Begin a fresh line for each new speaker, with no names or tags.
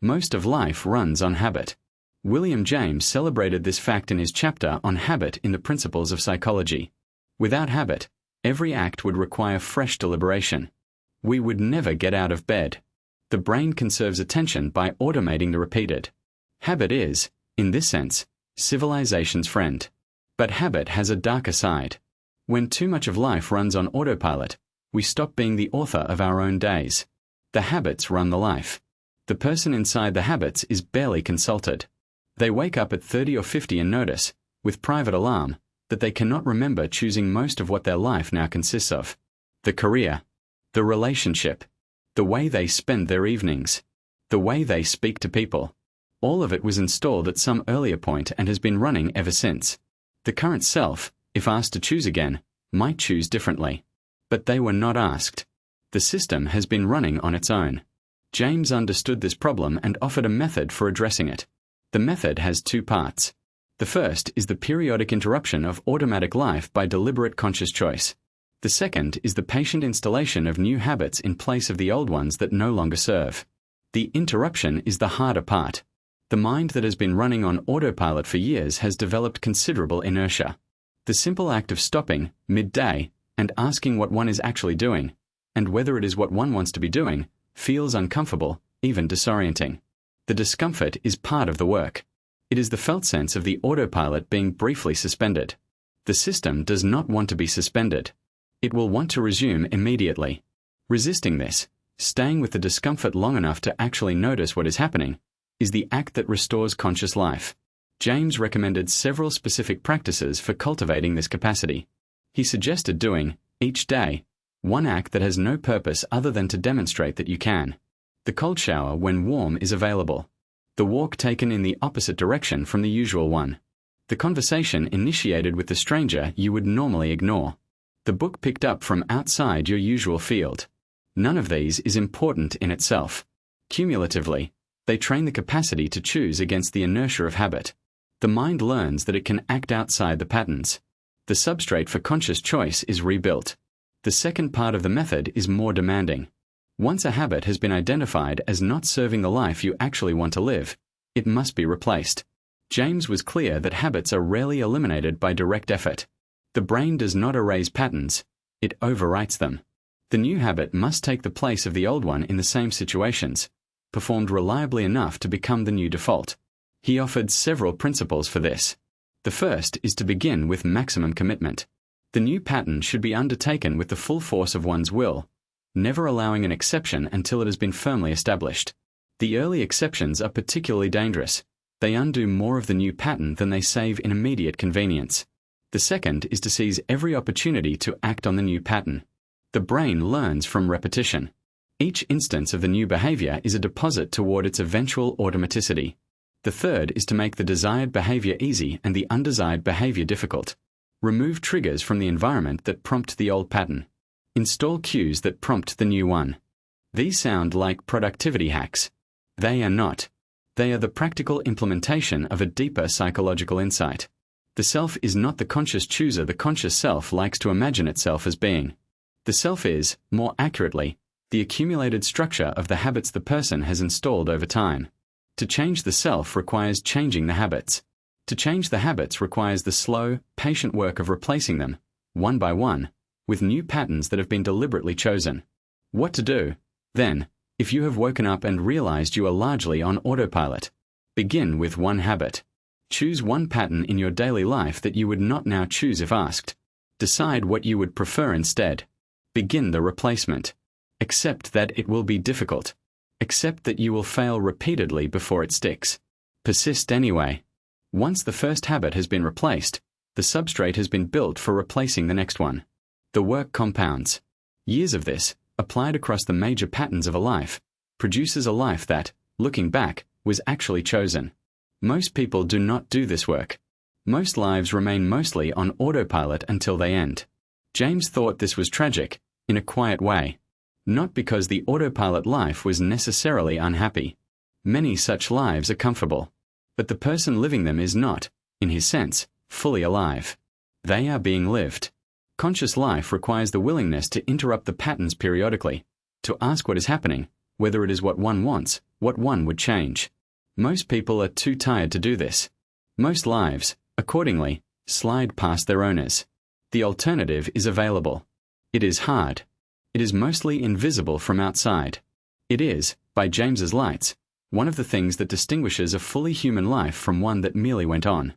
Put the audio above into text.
Most of life runs on habit. William James celebrated this fact in his chapter on habit in the Principles of Psychology. Without habit, every act would require fresh deliberation. We would never get out of bed. The brain conserves attention by automating the repeated. Habit is, in this sense, civilization's friend. But habit has a darker side. When too much of life runs on autopilot, we stop being the author of our own days. The habits run the life. The person inside the habits is barely consulted. They wake up at 30 or 50 and notice, with private alarm, that they cannot remember choosing most of what their life now consists of. The career, the relationship, the way they spend their evenings, the way they speak to people. All of it was installed at some earlier point and has been running ever since. The current self, if asked to choose again, might choose differently. But they were not asked. The system has been running on its own. James understood this problem and offered a method for addressing it. The method has two parts. The first is the periodic interruption of automatic life by deliberate conscious choice. The second is the patient installation of new habits in place of the old ones that no longer serve. The interruption is the harder part. The mind that has been running on autopilot for years has developed considerable inertia. The simple act of stopping, midday, and asking what one is actually doing, and whether it is what one wants to be doing, feels uncomfortable, even disorienting. The discomfort is part of the work. It is the felt sense of the autopilot being briefly suspended. The system does not want to be suspended. It will want to resume immediately. Resisting this, staying with the discomfort long enough to actually notice what is happening, is the act that restores conscious life. James recommended several specific practices for cultivating this capacity. He suggested doing, each day, one act that has no purpose other than to demonstrate that you can. The cold shower when warm is available. The walk taken in the opposite direction from the usual one. The conversation initiated with the stranger you would normally ignore. The book picked up from outside your usual field. None of these is important in itself. Cumulatively, they train the capacity to choose against the inertia of habit. The mind learns that it can act outside the patterns. The substrate for conscious choice is rebuilt. The second part of the method is more demanding. Once a habit has been identified as not serving the life you actually want to live, it must be replaced. James was clear that habits are rarely eliminated by direct effort. The brain does not erase patterns, it overwrites them. The new habit must take the place of the old one in the same situations, performed reliably enough to become the new default. He offered several principles for this. The first is to begin with maximum commitment. The new pattern should be undertaken with the full force of one's will, never allowing an exception until it has been firmly established. The early exceptions are particularly dangerous. They undo more of the new pattern than they save in immediate convenience. The second is to seize every opportunity to act on the new pattern. The brain learns from repetition. Each instance of the new behavior is a deposit toward its eventual automaticity. The third is to make the desired behavior easy and the undesired behavior difficult. Remove triggers from the environment that prompt the old pattern. Install cues that prompt the new one. These sound like productivity hacks. They are not. They are the practical implementation of a deeper psychological insight. The self is not the conscious chooser the conscious self likes to imagine itself as being. The self is, more accurately, the accumulated structure of the habits the person has installed over time. To change the self requires changing the habits. To change the habits requires the slow, patient work of replacing them, one by one, with new patterns that have been deliberately chosen. What to do, then, if you have woken up and realized you are largely on autopilot? Begin with one habit. Choose one pattern in your daily life that you would not now choose if asked. Decide what you would prefer instead. Begin the replacement. Accept that it will be difficult. Accept that you will fail repeatedly before it sticks. Persist anyway. Once the first habit has been replaced, the substrate has been built for replacing the next one. The work compounds. Years of this, applied across the major patterns of a life, produces a life that, looking back, was actually chosen. Most people do not do this work. Most lives remain mostly on autopilot until they end. James thought this was tragic, in a quiet way. Not because the autopilot life was necessarily unhappy. Many such lives are comfortable. But the person living them is not, in his sense, fully alive. They are being lived. Conscious life requires the willingness to interrupt the patterns periodically, to ask what is happening, whether it is what one wants, what one would change. Most people are too tired to do this. Most lives, accordingly, slide past their owners. The alternative is available. It is hard. It is mostly invisible from outside. It is, by James's lights, one of the things that distinguishes a fully human life from one that merely went on.